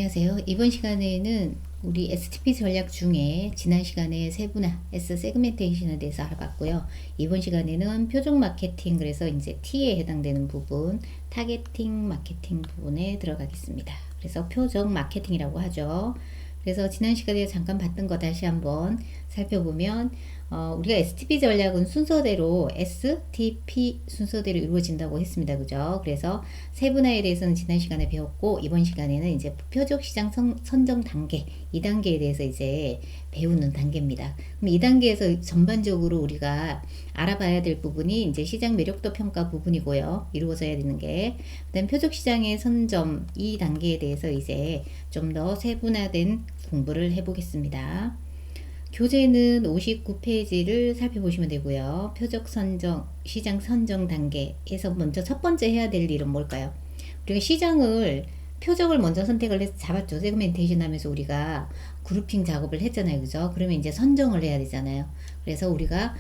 안녕하세요. 이번 시간에는 우리 STP 전략 중에 지난 시간에 세분화, S 세그멘테이션에 대해서 알아봤고요. 이번 시간에는 표적 마케팅, 그래서 이제 T에 해당되는 부분, 타겟팅 마케팅 부분에 들어가겠습니다. 그래서 표적 마케팅이라고 하죠. 그래서 지난 시간에 잠깐 봤던 거 다시 한번 살펴보면 우리가 STP 전략은 순서대로 STP 순서대로 이루어진다고 했습니다. 그죠? 그래서 세분화에 대해서는 지난 시간에 배웠고 이번 시간에는 이제 표적 시장 선정 단계 2단계에 대해서 이제 배우는 단계입니다. 그럼 2단계에서 전반적으로 우리가 알아봐야 될 부분이 이제 시장 매력도 평가 부분이고요. 이루어져야 되는 게. 그다음 표적 시장의 선점 2단계에 대해서 이제 좀 더 세분화된 공부를 해보겠습니다. 교재는 59페이지를 살펴보시면 되고요. 표적 선정, 시장 선정 단계에서 먼저 첫 번째 해야 될 일은 뭘까요? 우리가 시장을 표적을 먼저 선택을 해서 잡았죠. 세그멘테이션 하면서 우리가 그룹핑 작업을 했잖아요. 그죠? 그러면 이제 선정을 해야 되잖아요. 그래서 우리가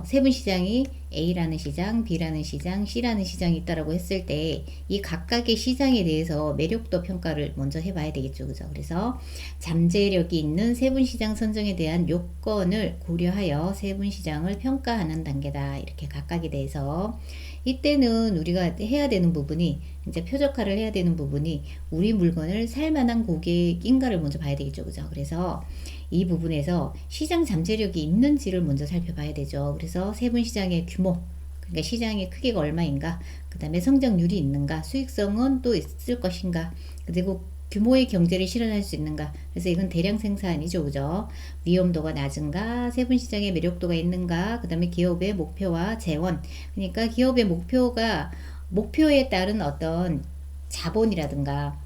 세분 시장이 A라는 시장, B라는 시장, C라는 시장이 있다라고 했을 때 이 각각의 시장에 대해서 매력도 평가를 먼저 해봐야 되겠죠. 그죠? 그래서 잠재력이 있는 세분 시장 선정에 대한 요건을 고려하여 세분 시장을 평가하는 단계다. 이렇게 각각에 대해서 이때는 우리가 해야 되는 부분이 이제 표적화를 해야 되는 부분이 우리 물건을 살만한 고객인가를 먼저 봐야 되겠죠. 그죠? 그래서 이 부분에서 시장 잠재력이 있는지를 먼저 살펴봐야 되죠. 그래서 세분 시장의 규모, 그러니까 시장의 크기가 얼마인가, 그 다음에 성장률이 있는가, 수익성은 또 있을 것인가, 그리고 규모의 경제를 실현할 수 있는가. 그래서 이건 대량 생산이죠. 그죠? 위험도가 낮은가, 세분 시장의 매력도가 있는가, 그 다음에 기업의 목표와 재원. 그러니까 기업의 목표에 따른 어떤 자본이라든가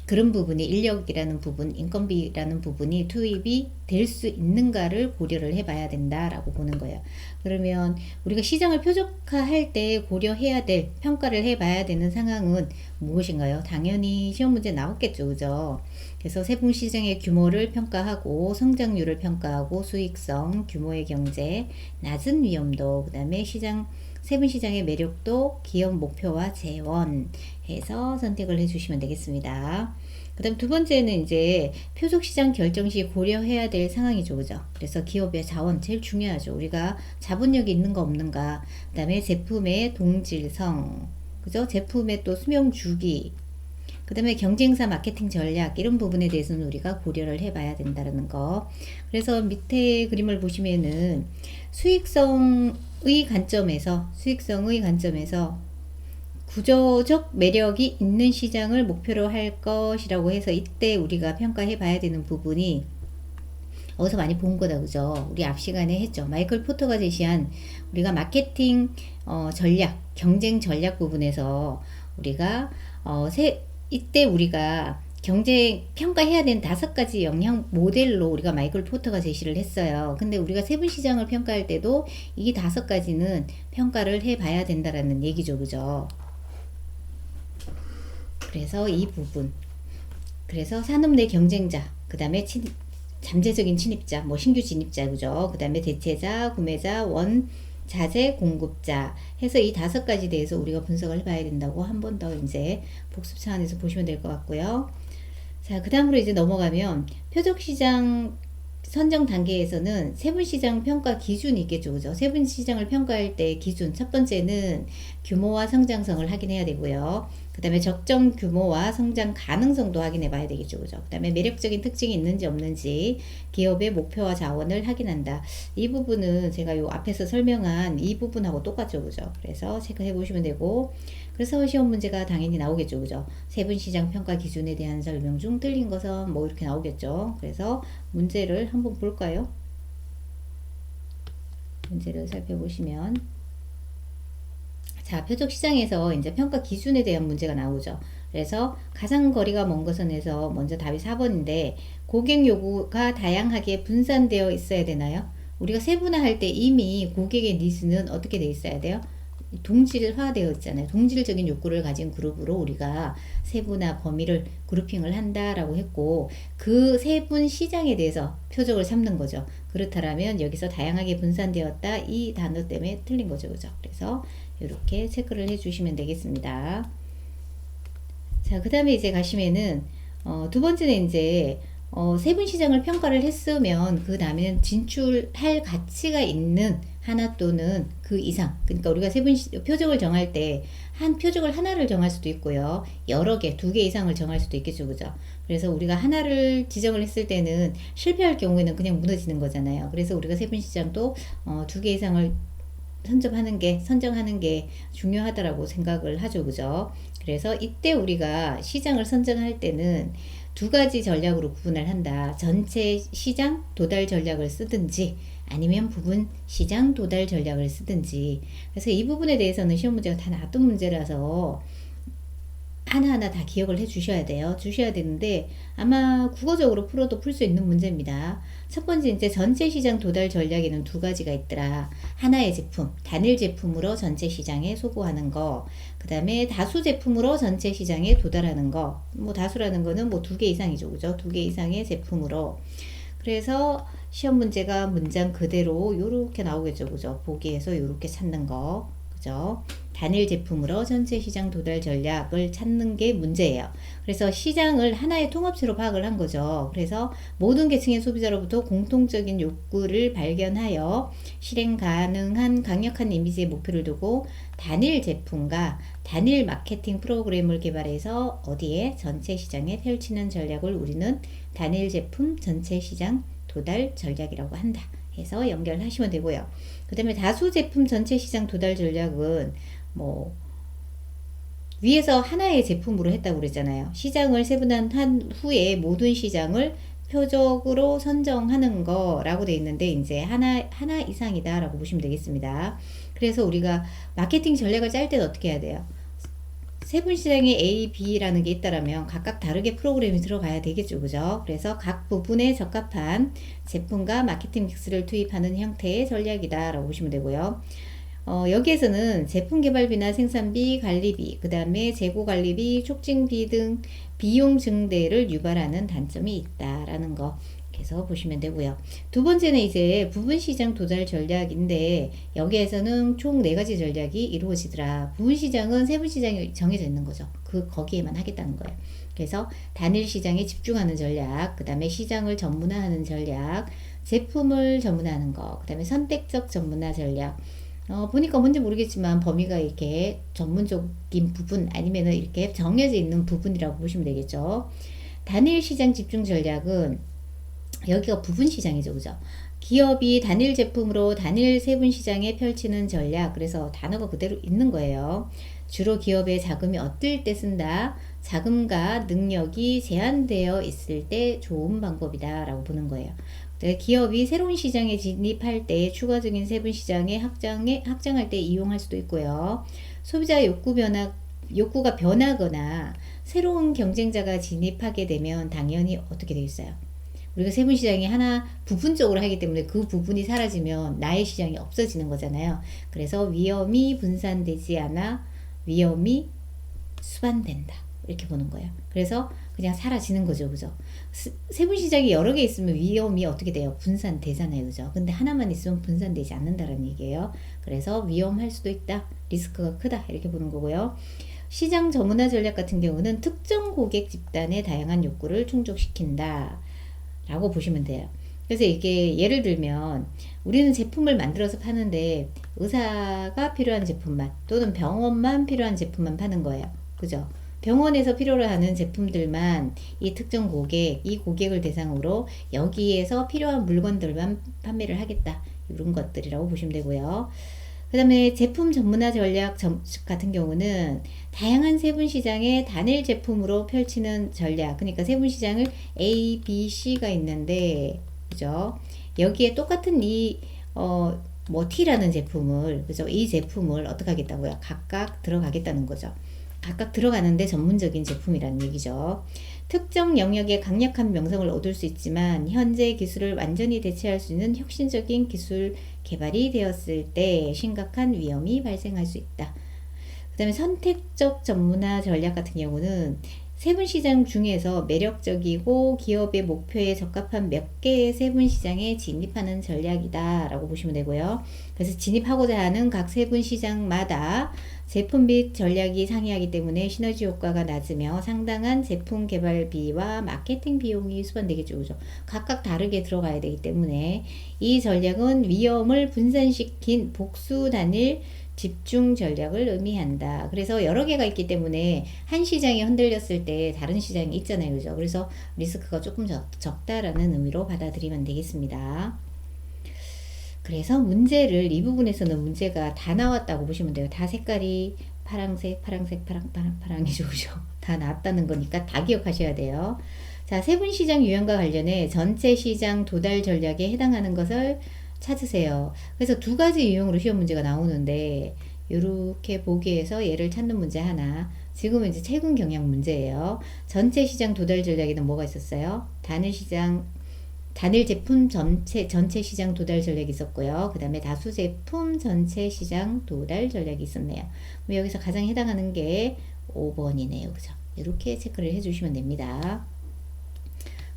그런 부분이 인력이라는 부분, 인건비라는 부분이 투입이 될 수 있는가를 고려를 해봐야 된다라고 보는 거예요. 그러면 우리가 시장을 표적화할 때 고려해야 될, 평가를 해봐야 되는 상황은 무엇인가요? 당연히 시험 문제 나왔겠죠. 그죠? 그래서 세분 시장의 규모를 평가하고 성장률을 평가하고 수익성, 규모의 경제, 낮은 위험도, 그 다음에 세분 시장의 매력도, 기업 목표와 재원 해서 선택을 해주시면 되겠습니다. 그 다음 두 번째는 이제 표적 시장 결정 시 고려해야 될 상황이죠. 그죠? 그래서 기업의 자원 제일 중요하죠. 우리가 자본력이 있는가 없는가. 그 다음에 제품의 동질성, 그죠? 제품의 또 수명 주기, 그 다음에 경쟁사 마케팅 전략, 이런 부분에 대해서는 우리가 고려를 해봐야 된다는 거. 그래서 밑에 그림을 보시면은 수익성의 관점에서 구조적 매력이 있는 시장을 목표로 할 것이라고 해서 이때 우리가 평가해 봐야 되는 부분이 어디서 많이 본 거다. 그죠? 우리 앞 시간에 했죠. 마이클 포터가 제시한 우리가 마케팅 전략, 경쟁 전략 부분에서 우리가 이때 우리가 경쟁 평가해야 되는 5가지 영향 모델로 우리가 마이클 포터가 제시를 했어요. 근데 우리가 세분 시장을 평가할 때도 이 5가지는 평가를 해 봐야 된다라는 얘기죠. 그죠? 그래서 이 부분, 그래서 산업 내 경쟁자, 그 다음에 잠재적인 침입자, 뭐 신규 진입자, 그죠? 그 다음에 대체자, 구매자, 자재 공급자 해서 이 5가지 대해서 우리가 분석을 해봐야 된다고 한 번 더 이제 복습 차원에서 보시면 될 것 같고요. 자, 그 다음으로 이제 넘어가면 표적 시장 선정 단계에서는 세분 시장 평가 기준이 있겠죠. 그죠? 세분 시장을 평가할 때 기준, 첫 번째는 규모와 성장성을 확인해야 되고요. 그 다음에 적정 규모와 성장 가능성도 확인해 봐야 되겠죠. 그죠? 그 다음에 매력적인 특징이 있는지 없는지, 기업의 목표와 자원을 확인한다. 이 부분은 제가 요 앞에서 설명한 이 부분하고 똑같죠. 그죠? 그래서 체크해 보시면 되고, 그래서 시험 문제가 당연히 나오겠죠. 그죠? 세분 시장 평가 기준에 대한 설명 중 틀린 것은 뭐 이렇게 나오겠죠. 그래서 문제를 한번 볼까요? 문제를 살펴보시면, 자, 표적 시장에서 이제 평가 기준에 대한 문제가 나오죠. 그래서 가장 거리가 먼 것은에서 먼저 답이 4번인데 고객 요구가 다양하게 분산되어 있어야 되나요? 우리가 세분화할 때 이미 고객의 니즈는 어떻게 되어 있어야 돼요? 동질화되어 있잖아요. 동질적인 욕구를 가진 그룹으로 우리가 세분화 범위를 그룹핑을 한다라고 했고, 그 세분 시장에 대해서 표적을 삼는 거죠. 그렇다면 여기서 다양하게 분산되었다, 이 단어 때문에 틀린 거죠. 그죠? 그래서 이렇게 체크를 해 주시면 되겠습니다. 자, 그 다음에 이제 가시면은 두 번째는 이제 세분 시장을 평가를 했으면 그 다음에는 진출할 가치가 있는 하나 또는 그 이상. 그러니까 우리가 표적을 정할 때 한 표적을 하나를 정할 수도 있고요. 여러 개, 두 개 이상을 정할 수도 있겠죠. 그죠? 그래서 우리가 하나를 지정을 했을 때는 실패할 경우에는 그냥 무너지는 거잖아요. 그래서 우리가 세분 시장도 두 개 이상을 선정하는 게 중요하다라고 생각을 하죠. 그죠? 그래서 이때 우리가 시장을 선정할 때는 두 가지 전략으로 구분을 한다. 전체 시장 도달 전략을 쓰든지 아니면 부분 시장 도달 전략을 쓰든지. 그래서 이 부분에 대해서는 시험 문제가 다 나왔던 문제라서 하나하나 다 기억을 해 주셔야 돼요. 주셔야 되는데 아마 국어적으로 풀어도 풀 수 있는 문제입니다. 첫 번째 이제 전체 시장 도달 전략에는 두 가지가 있더라. 하나의 제품, 단일 제품으로 전체 시장에 소구하는 거. 그 다음에 다수 제품으로 전체 시장에 도달하는 거. 뭐 다수라는 거는 뭐 두 개 이상이죠. 그죠? 두 개 이상의 제품으로. 그래서 시험 문제가 문장 그대로 요렇게 나오겠죠. 그죠? 보기에서 요렇게 찾는 거. 그죠? 단일 제품으로 전체 시장 도달 전략을 찾는 게 문제예요. 그래서 시장을 하나의 통합체로 파악을 한 거죠. 그래서 모든 계층의 소비자로부터 공통적인 욕구를 발견하여 실행 가능한 강력한 이미지의 목표를 두고 단일 제품과 단일 마케팅 프로그램을 개발해서 어디에 전체 시장에 펼치는 전략을 우리는 단일 제품 전체 시장 도달 전략이라고 한다. 해서 연결하시면 되고요. 그 다음에 다수 제품 전체 시장 도달 전략은 뭐 위에서 하나의 제품으로 했다고 그랬잖아요. 시장을 세분화한 후에 모든 시장을 표적으로 선정하는 거라고 돼 있는데 이제 하나 이상이다 라고 보시면 되겠습니다. 그래서 우리가 마케팅 전략을 짤 때는 어떻게 해야 돼요? 세분 시장에 A, B라는 게 있다라면 각각 다르게 프로그램이 들어가야 되겠죠. 그죠? 그래서 각 부분에 적합한 제품과 마케팅 믹스를 투입하는 형태의 전략이다 라고 보시면 되고요. 여기에서는 제품 개발비나 생산비, 관리비, 그 다음에 재고 관리비, 촉진비 등 비용 증대를 유발하는 단점이 있다라는 거. 해서 보시면 되고요. 두 번째는 이제 부분 시장 도달 전략인데 여기에서는 총 4가지 전략이 이루어지더라. 부분 시장은 세분 시장이 정해져 있는 거죠. 거기에만 하겠다는 거예요. 그래서 단일 시장에 집중하는 전략, 그 다음에 시장을 전문화하는 전략, 제품을 전문화하는 거, 그 다음에 선택적 전문화 전략. 보니까 뭔지 모르겠지만 범위가 이렇게 전문적인 부분 아니면은 이렇게 정해져 있는 부분이라고 보시면 되겠죠. 단일 시장 집중 전략은 여기가 부분 시장이죠. 그죠? 기업이 단일 제품으로 단일 세분 시장에 펼치는 전략. 그래서 단어가 그대로 있는 거예요. 주로 기업의 자금이 어떨 때 쓴다. 자금과 능력이 제한되어 있을 때 좋은 방법이다 라고 보는 거예요. 기업이 새로운 시장에 진입할 때 추가적인 세분 시장에 확장할 때 이용할 수도 있고요. 소비자 욕구가 변하거나 새로운 경쟁자가 진입하게 되면 당연히 어떻게 되어 있어요? 우리가 세분 시장이 하나 부분적으로 하기 때문에 그 부분이 사라지면 나의 시장이 없어지는 거잖아요. 그래서 위험이 분산되지 않아 위험이 수반된다. 이렇게 보는 거예요. 그래서 그냥 사라지는 거죠. 그죠? 세분 시장이 여러 개 있으면 위험이 어떻게 돼요? 분산되잖아요. 그죠? 근데 하나만 있으면 분산되지 않는다는 얘기예요. 그래서 위험할 수도 있다. 리스크가 크다. 이렇게 보는 거고요. 시장 전문화 전략 같은 경우는 특정 고객 집단의 다양한 욕구를 충족시킨다. 라고 보시면 돼요. 그래서 이게 예를 들면 우리는 제품을 만들어서 파는데 의사가 필요한 제품만 또는 병원만 필요한 제품만 파는 거예요. 그죠? 병원에서 필요로 하는 제품들만 이 특정 고객, 이 고객을 대상으로 여기에서 필요한 물건들만 판매를 하겠다. 이런 것들이라고 보시면 되고요. 그 다음에 제품 전문화 전략 같은 경우는 다양한 세분 시장에 단일 제품으로 펼치는 전략. 그러니까 세분 시장을 A, B, C가 있는데, 그죠? 여기에 똑같은 T라는 제품을, 그죠? 이 제품을 어떻게 하겠다고요? 각각 들어가겠다는 거죠. 각각 들어가는데 전문적인 제품이라는 얘기죠. 특정 영역에 강력한 명성을 얻을 수 있지만 현재 기술을 완전히 대체할 수 있는 혁신적인 기술 개발이 되었을 때 심각한 위험이 발생할 수 있다. 그 다음에 선택적 전문화 전략 같은 경우는 세분 시장 중에서 매력적이고 기업의 목표에 적합한 몇 개의 세분 시장에 진입하는 전략이다라고 보시면 되고요. 그래서 진입하고자 하는 각 세분 시장마다 제품 및 전략이 상이하기 때문에 시너지 효과가 낮으며 상당한 제품 개발비와 마케팅 비용이 수반되겠죠. 그죠? 각각 다르게 들어가야 되기 때문에 이 전략은 위험을 분산시킨 복수 단일 집중 전략을 의미한다. 그래서 여러 개가 있기 때문에 한 시장이 흔들렸을 때 다른 시장이 있잖아요. 그죠? 그래서 리스크가 조금 적다라는 의미로 받아들이면 되겠습니다. 그래서 문제를 이 부분에서는 문제가 다 나왔다고 보시면 돼요. 다 색깔이 파랑색, 파랑색, 파랑이죠. 그죠? 다 나왔다는 거니까 다 기억하셔야 돼요. 자, 세분 시장 유형과 관련해 전체 시장 도달 전략에 해당하는 것을 찾으세요. 그래서 두 가지 유형으로 시험 문제가 나오는데 이렇게 보기에서 얘를 찾는 문제 하나. 지금은 이제 최근 경향 문제예요. 전체 시장 도달 전략에는 뭐가 있었어요? 단일 제품 전체 시장 도달 전략이 있었고요. 그 다음에 다수 제품 전체 시장 도달 전략이 있었네요. 여기서 가장 해당하는 게 5번이네요. 그죠? 이렇게 체크를 해주시면 됩니다.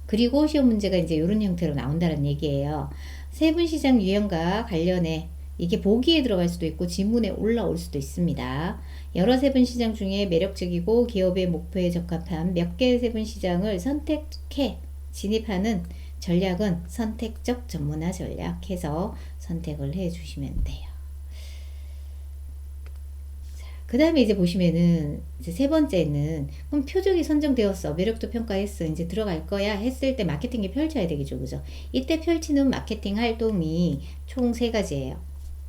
그리고 시험 문제가 이제 이런 형태로 나온다는 얘기예요. 세분 시장 유형과 관련해 이게 보기에 들어갈 수도 있고 지문에 올라올 수도 있습니다. 여러 세분 시장 중에 매력적이고 기업의 목표에 적합한 몇 개의 세분 시장을 선택해 진입하는 전략은 선택적 전문화 전략해서 선택을 해 주시면 돼요. 그 다음에 이제 보시면은 이제 세 번째는 그럼 표적이 선정되었어. 매력도 평가했어. 이제 들어갈 거야 했을 때 마케팅이 펼쳐야 되겠죠. 그죠? 이때 펼치는 마케팅 활동이 총 세 가지예요.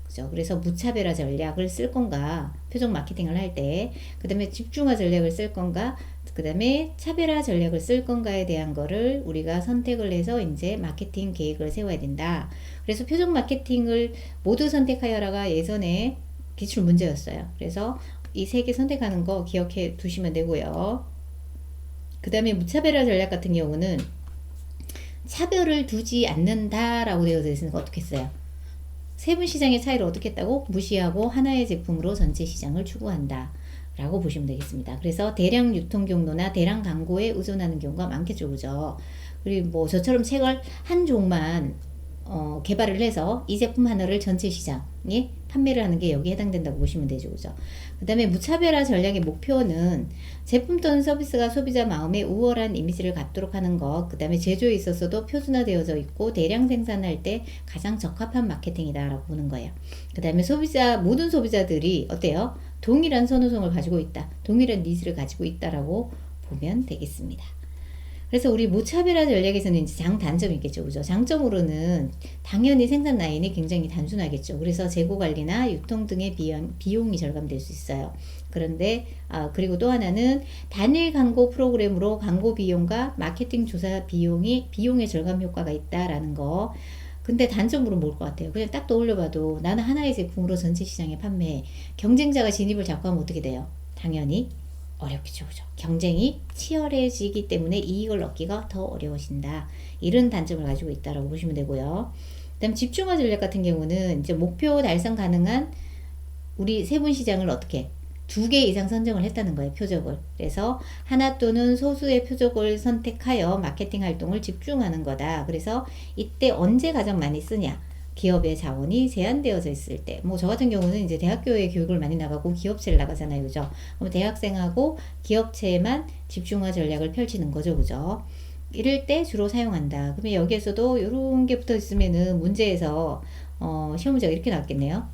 그죠? 그래서 무차별화 전략을 쓸 건가, 표적 마케팅을 할 때, 그 다음에 집중화 전략을 쓸 건가, 그 다음에 차별화 전략을 쓸 건가에 대한 거를 우리가 선택을 해서 이제 마케팅 계획을 세워야 된다. 그래서 표적 마케팅을 모두 선택하여라가 예전에 기출 문제였어요. 그래서 이 세 개 선택하는 거 기억해 두시면 되고요. 그 다음에 무차별화 전략 같은 경우는 차별을 두지 않는다라고 되어 있으니까 어떻게 했어요? 세분 시장의 차이를 어떻게 했다고? 무시하고 하나의 제품으로 전체 시장을 추구한다 라고 보시면 되겠습니다. 그래서 대량 유통 경로나 대량 광고에 의존하는 경우가 많겠죠. 그죠? 그리고 뭐 저처럼 책을 한 종만 개발을 해서 이 제품 하나를 전체 시장에 판매를 하는 게 여기에 해당된다고 보시면 되죠. 그죠? 그 다음에 무차별화 전략의 목표는 제품 또는 서비스가 소비자 마음에 우월한 이미지를 갖도록 하는 것, 그 다음에 제조에 있어서도 표준화되어져 있고 대량 생산할 때 가장 적합한 마케팅이다라고 보는 거예요. 그 다음에 모든 소비자들이 어때요? 동일한 선호성을 가지고 있다. 동일한 니즈를 가지고 있다라고 보면 되겠습니다. 그래서 우리 무차별화 전략에서는 이제 장단점이 있겠죠. 그죠? 장점으로는 당연히 생산 라인이 굉장히 단순하겠죠. 그래서 재고 관리나 유통 등의 비용이 절감될 수 있어요. 그런데, 그리고 또 하나는 단일 광고 프로그램으로 광고 비용과 마케팅 조사 비용의 절감 효과가 있다라는 거. 근데 단점으로 뭘 것 같아요? 그냥 딱 떠올려봐도 나는 하나의 제품으로 전체 시장에 판매해. 경쟁자가 진입을 자꾸 하면 어떻게 돼요? 당연히 어렵겠죠. 그죠? 경쟁이 치열해지기 때문에 이익을 얻기가 더 어려워진다. 이런 단점을 가지고 있다라고 보시면 되고요. 그다음 집중화 전략 같은 경우는 이제 목표 달성 가능한 우리 세분 시장을 어떻게 2개 이상 선정을 했다는 거예요. 표적을. 그래서 하나 또는 소수의 표적을 선택하여 마케팅 활동을 집중하는 거다. 그래서 이때 언제 가장 많이 쓰냐? 기업의 자원이 제한되어져 있을 때, 뭐 저 같은 경우는 이제 대학교에 교육을 많이 나가고 기업체를 나가잖아요. 그죠? 그럼 대학생하고 기업체에만 집중화 전략을 펼치는 거죠. 그죠? 이럴 때 주로 사용한다. 그러면 여기에서도 이런 게 붙어 있으면은 문제에서 시험 문제가 이렇게 나왔겠네요.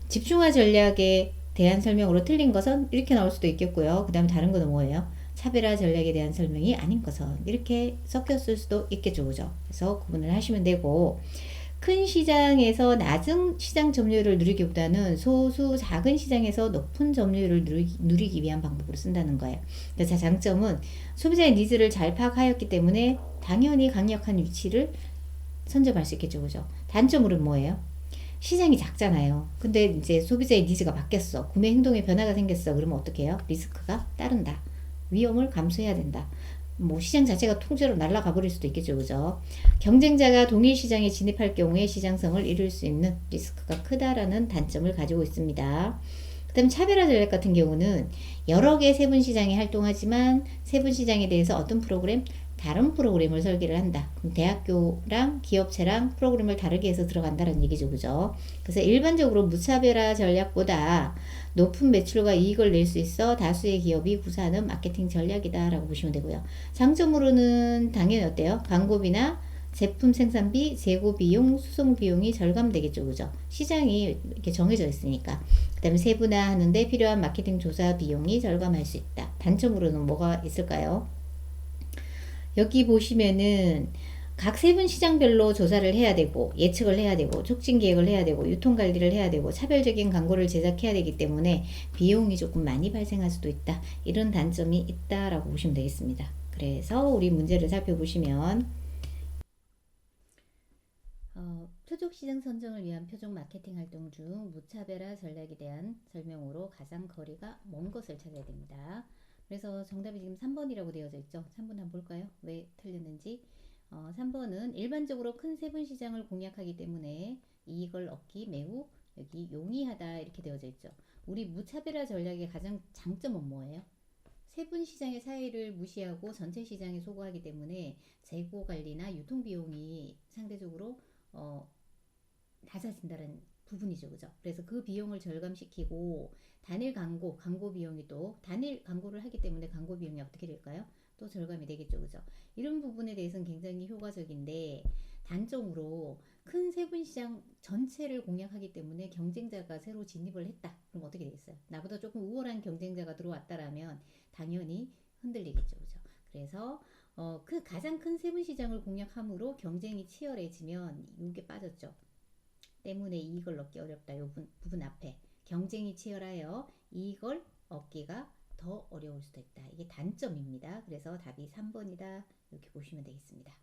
집중화 전략에 대한 설명으로 틀린 것은 이렇게 나올 수도 있겠고요. 그 다음에 다른 거는 뭐예요? 차별화 전략에 대한 설명이 아닌 것은 이렇게 섞였을 수도 있겠죠. 그죠? 그래서 구분을 하시면 되고, 큰 시장에서 낮은 시장 점유율을 누리기보다는 소수 작은 시장에서 높은 점유율을 누리기 위한 방법으로 쓴다는 거예요. 그래서 장점은 소비자의 니즈를 잘 파악하였기 때문에 당연히 강력한 위치를 선점할 수 있겠죠. 그죠? 단점으로는 뭐예요? 시장이 작잖아요. 근데 이제 소비자의 니즈가 바뀌었어. 구매 행동에 변화가 생겼어. 그러면 어떻게 해요? 리스크가 따른다. 위험을 감수해야 된다. 뭐 시장 자체가 통째로 날아가 버릴 수도 있겠죠. 그죠? 경쟁자가 동일 시장에 진입할 경우에 시장성을 잃을 수 있는 리스크가 크다라는 단점을 가지고 있습니다. 그다음 차별화 전략 같은 경우는 여러 개 세분 시장에 활동하지만 세분 시장에 대해서 어떤 프로그램? 다른 프로그램을 설계를 한다. 그럼 대학교랑 기업체랑 프로그램을 다르게 해서 들어간다는 얘기죠. 그죠? 그래서 일반적으로 무차별화 전략보다 높은 매출과 이익을 낼 수 있어 다수의 기업이 구사하는 마케팅 전략이다라고 보시면 되고요. 장점으로는 당연히 어때요? 광고비나 제품 생산비, 재고 비용, 수송 비용이 절감되겠죠. 그죠? 시장이 이렇게 정해져 있으니까. 그 다음에 세분화하는데 필요한 마케팅 조사 비용이 절감할 수 있다. 단점으로는 뭐가 있을까요? 여기 보시면은 각 세분 시장별로 조사를 해야 되고 예측을 해야 되고 촉진 계획을 해야 되고 유통 관리를 해야 되고 차별적인 광고를 제작해야 되기 때문에 비용이 조금 많이 발생할 수도 있다. 이런 단점이 있다라고 보시면 되겠습니다. 그래서 우리 문제를 살펴보시면 표적 시장 선정을 위한 표적 마케팅 활동 중 무차별화 전략에 대한 설명으로 가장 거리가 먼 것을 찾아야 됩니다. 그래서 정답이 지금 3번이라고 되어져 있죠. 3번 한번 볼까요? 왜 틀렸는지. 3번은 일반적으로 큰 세분 시장을 공략하기 때문에 이익을 얻기 매우 여기 용이하다 이렇게 되어져 있죠. 우리 무차별화 전략의 가장 장점은 뭐예요? 세분 시장의 차이를 무시하고 전체 시장에 소구하기 때문에 재고 관리나 유통 비용이 상대적으로 어, 낮아진다는 부분이죠. 그죠? 그래서 그 비용을 절감시키고 단일 광고 비용이 또 단일 광고를 하기 때문에 광고 비용이 어떻게 될까요? 또 절감이 되겠죠. 그죠? 이런 부분에 대해서는 굉장히 효과적인데 단점으로 큰 세분 시장 전체를 공략하기 때문에 경쟁자가 새로 진입을 했다. 그럼 어떻게 되겠어요? 나보다 조금 우월한 경쟁자가 들어왔다라면 당연히 흔들리겠죠. 그죠? 그래서 그 가장 큰 세분 시장을 공략함으로 경쟁이 치열해지면 이게 빠졌죠. 때문에 이익을 얻기 어렵다. 이 부분 앞에 경쟁이 치열하여 이익을 얻기가 더 어려울 수도 있다. 이게 단점입니다. 그래서 답이 3번이다. 이렇게 보시면 되겠습니다.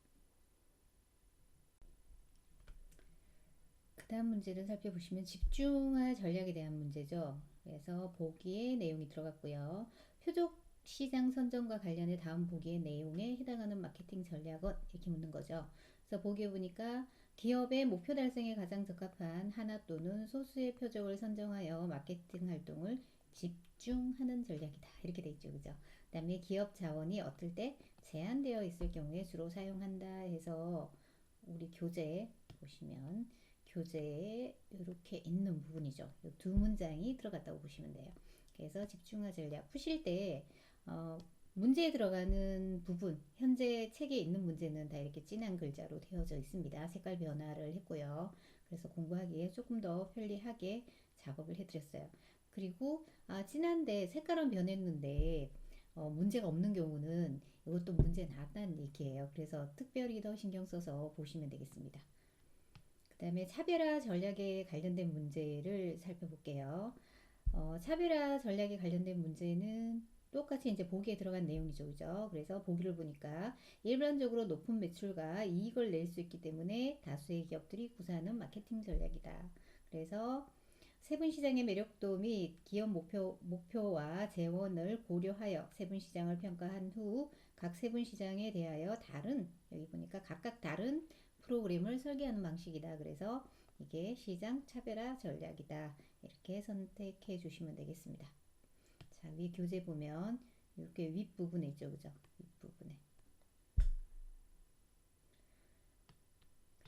그 다음 문제를 살펴보시면 집중화 전략에 대한 문제죠. 그래서 보기에 내용이 들어갔고요. 표적 시장 선정과 관련해 다음 보기의 내용에 해당하는 마케팅 전략은 이렇게 묻는 거죠. 그래서 보기에 보니까 기업의 목표 달성에 가장 적합한 하나 또는 소수의 표적을 선정하여 마케팅 활동을 집중하는 전략이다. 이렇게 돼 있죠. 그죠? 그 다음에 기업 자원이 어떨 때 제한되어 있을 경우에 주로 사용한다 해서 우리 교재 보시면 교재에 이렇게 있는 부분이죠. 두 문장이 들어갔다고 보시면 돼요. 그래서 집중화 전략 푸실 때 문제에 들어가는 부분 현재 책에 있는 문제는 다 이렇게 진한 글자로 되어져 있습니다. 색깔 변화를 했고요. 그래서 공부하기에 조금 더 편리하게 작업을 해드렸어요. 그리고 진한데 색깔은 변했는데 문제가 없는 경우는 이것도 문제 나왔다는 얘기예요. 그래서 특별히 더 신경 써서 보시면 되겠습니다. 그 다음에 차별화 전략에 관련된 문제를 살펴볼게요. 차별화 전략에 관련된 문제는 똑같이 이제 보기에 들어간 내용이죠. 그죠? 그래서 보기를 보니까 일반적으로 높은 매출과 이익을 낼 수 있기 때문에 다수의 기업들이 구사하는 마케팅 전략이다. 그래서 세분 시장의 매력도 및 기업 목표와 재원을 고려하여 세분 시장을 평가한 후 각 세분 시장에 대하여 다른 여기 보니까 각각 다른 프로그램을 설계하는 방식이다. 그래서 이게 시장 차별화 전략이다. 이렇게 선택해 주시면 되겠습니다. 자, 위 교재 보면 이렇게 윗부분에 있죠. 그죠? 윗부분에.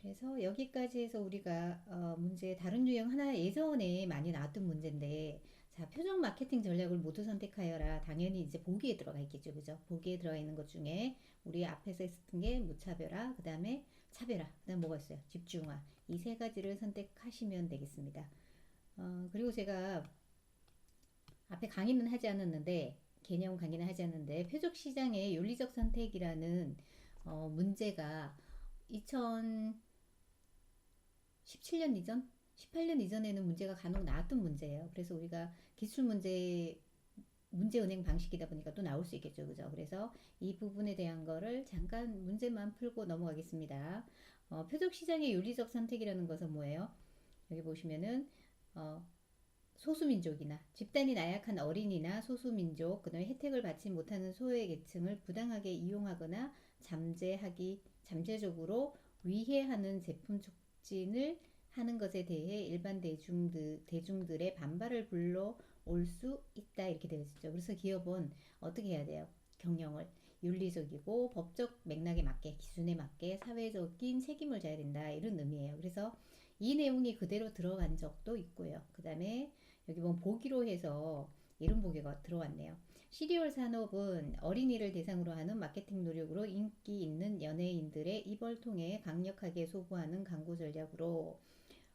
그래서 여기까지 해서 우리가 문제 다른 유형 하나 예전에 많이 나왔던 문제인데 자, 표적 마케팅 전략을 모두 선택하여라. 당연히 이제 보기에 들어가 있겠죠. 그죠? 보기에 들어가 있는 것 중에 우리 앞에서 했던 게 무차별화, 그 다음에 차별화, 그 다음 뭐가 있어요? 집중화. 이 세 가지를 선택하시면 되겠습니다. 그리고 제가 앞에 강의는 하지 않았는데 개념 강의는 하지 않는데 표적 시장의 윤리적 선택이라는 문제가 2017년 이전 18년 이전에는 문제가 간혹 나왔던 문제예요. 그래서 우리가 기출 문제 은행 방식이다 보니까 또 나올 수 있겠죠. 그죠? 그래서 이 부분에 대한 거를 잠깐 문제만 풀고 넘어가겠습니다. 표적 시장의 윤리적 선택이라는 것은 뭐예요? 여기 보시면은 소수민족이나 집단이 나약한 어린이나 소수민족, 그다음에 혜택을 받지 못하는 소외계층을 부당하게 이용하거나 잠재적으로 위해하는 제품 촉진을 하는 것에 대해 일반 대중들의 반발을 불러 올 수 있다 이렇게 되어 있죠. 그래서 기업은 어떻게 해야 돼요? 경영을 윤리적이고 법적 맥락에 맞게 기준에 맞게 사회적인 책임을 져야 된다 이런 의미예요. 그래서 이 내용이 그대로 들어간 적도 있고요. 그 다음에 여기 보면 보기로 해서 이런 보기가 들어왔네요. 시리얼 산업은 어린이를 대상으로 하는 마케팅 노력으로 인기 있는 연예인들의 입을 통해 강력하게 소구하는 광고 전략으로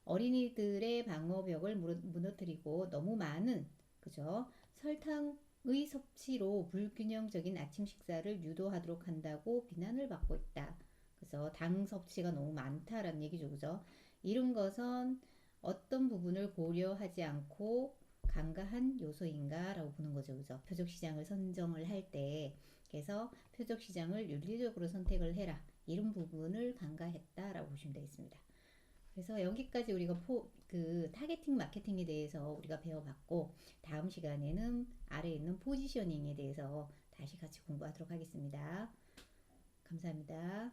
어린이들의 방어벽을 무너뜨리고 너무 많은 그죠? 설탕의 섭취로 불균형적인 아침 식사를 유도하도록 한다고 비난을 받고 있다. 그래서 당 섭취가 너무 많다라는 얘기죠. 그죠? 이런 것은 어떤 부분을 고려하지 않고 간과한 요소인가라고 보는 거죠. 그죠? 표적 시장을 선정을 할 때 그래서 표적 시장을 윤리적으로 선택을 해라. 이런 부분을 간과했다라고 보시면 되겠습니다. 그래서 여기까지 우리가 그 타겟팅 마케팅에 대해서 우리가 배워봤고 다음 시간에는 아래에 있는 포지셔닝에 대해서 다시 같이 공부하도록 하겠습니다. 감사합니다.